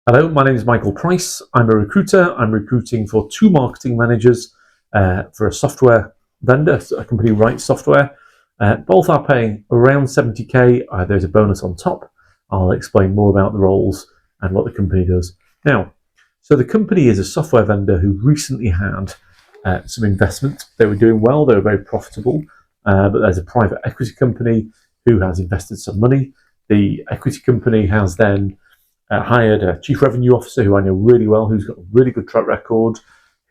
Hello, my name is Michael Price. I'm a recruiter. I'm recruiting for two marketing managers for a software vendor, a company who writes software. Both are paying around 70k. There's a bonus on top. I'll explain more about the roles and what the company does. Now, so the company is a software vendor who recently had some investment. They were doing well. They were very profitable. But there's a private equity company who has invested some money. The equity company has then hired a chief revenue officer who I know really well, who's got a really good track record.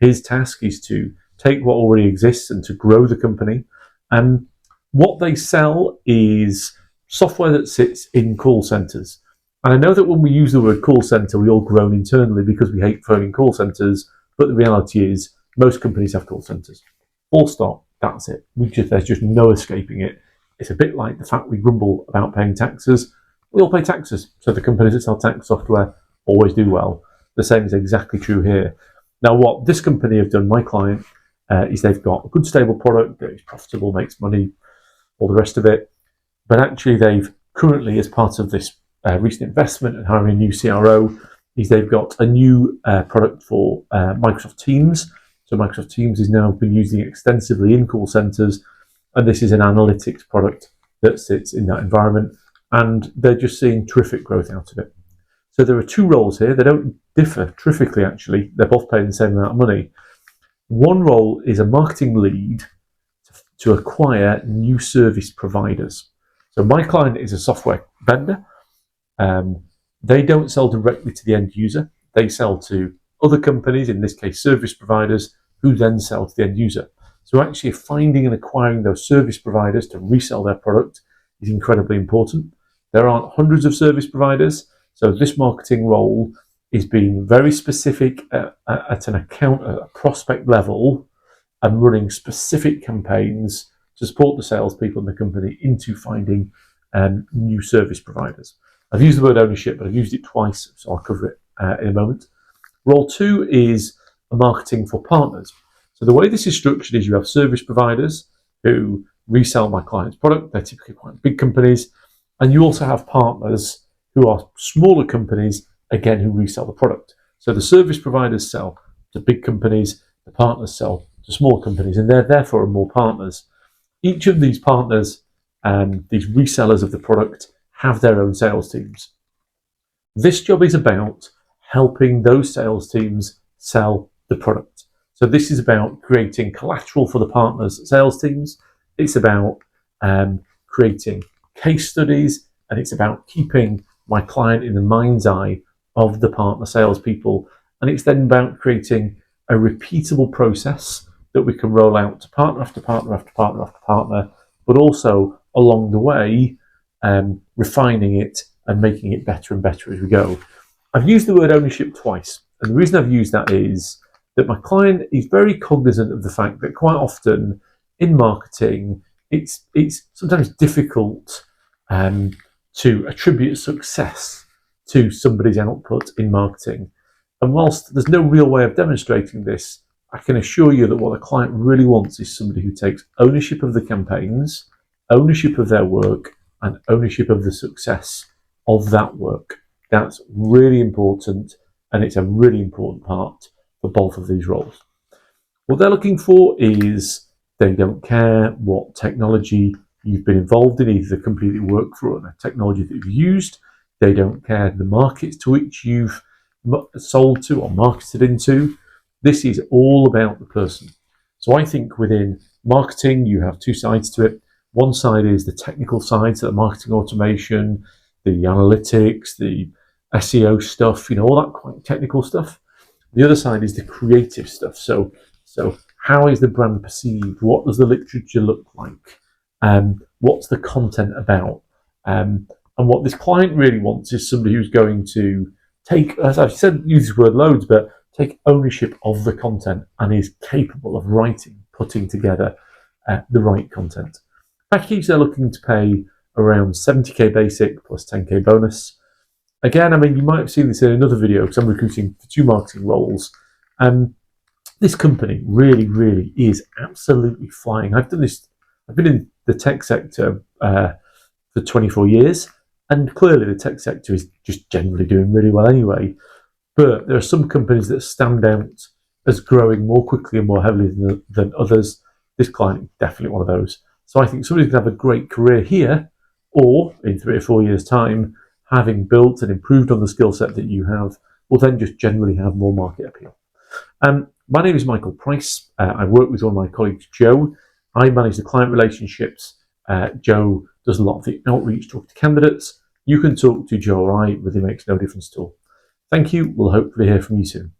His task is to take what already exists and to grow the company. And what they sell is software that sits in call centres. And I know that when we use the word call centre, we all groan internally because we hate phoning call centres. But the reality is, most companies have call centres. Full stop. That's it. There's just no escaping it. It's a bit like the fact we grumble about paying taxes. We all pay taxes, so the companies that sell tax software always do well. The same is exactly true here. Now, what this company have done, my client, is they've got a good, stable product that is profitable, makes money, all the rest of it. But actually, they've currently, as part of this recent investment and hiring a new CRO, is they've got a new product for Microsoft Teams. So Microsoft Teams is now been using extensively in call centres, and this is an analytics product that sits in that environment. And they're just seeing terrific growth out of it. So there are two roles here. They don't differ terrifically, actually. They're both paying the same amount of money. One role is a marketing lead to acquire new service providers. So my client is a software vendor. They don't sell directly to the end user. They sell to other companies, in this case service providers, who then sell to the end user. So actually finding and acquiring those service providers to resell their product is incredibly important. There aren't hundreds of service providers, so this marketing role is being very specific at an account, at a prospect level, and running specific campaigns to support the salespeople in the company into finding new service providers. I've used the word ownership, but I've used it twice, so I'll cover it in a moment. Role two is marketing for partners. So the way this is structured is you have service providers who resell my client's product. They're typically quite big companies. And you also have partners who are smaller companies, again, who resell the product. So the service providers sell to big companies, the partners sell to small companies, and they're therefore more partners. Each of these partners and these resellers of the product have their own sales teams. This job is about helping those sales teams sell the product. So this is about creating collateral for the partners' sales teams. It's about creating case studies, and it's about keeping my client in the mind's eye of the partner salespeople. And it's then about creating a repeatable process that we can roll out to partner after partner after partner after partner, but also along the way, refining it and making it better and better as we go. I've used the word ownership twice, and the reason I've used that is that my client is very cognizant of the fact that quite often in marketing, it's sometimes difficult to attribute success to somebody's output in marketing. And whilst there's no real way of demonstrating this, I can assure you that what the client really wants is somebody who takes ownership of the campaigns, ownership of their work, and ownership of the success of that work. That's really important, and it's a really important part for both of these roles. What they're looking for is they don't care what technology you've been involved in, either the company that you work for or the technology that you've used. They don't care the markets to which you've sold to or marketed into. This is all about the person. So I think within marketing, you have two sides to it. One side is the technical side, so the marketing automation, the analytics, the SEO stuff, all that quite technical stuff. The other side is the creative stuff. So how is the brand perceived? What does the literature look like? What's the content about? And what this client really wants is somebody who's going to take, as I've said, use this word loads, but take ownership of the content and is capable of putting together the right content. Package, they're looking to pay around 70k basic plus 10k bonus. Again, you might have seen this in another video because I'm recruiting for two marketing roles. This company really, really is absolutely flying. I've been in the tech sector for 24 years, and clearly the tech sector is just generally doing really well anyway. But there are some companies that stand out as growing more quickly and more heavily than others. This client is definitely one of those. So I think somebody's going to have a great career here, or in 3 or 4 years' time, having built and improved on the skill set that you have, will then just generally have more market appeal. My name is Michael Price. I work with one of my colleagues, Joe. I manage the client relationships. Joe does a lot of the outreach, talk to candidates. You can talk to Joe or I, really makes no difference at all. Thank you. We'll hopefully hear from you soon.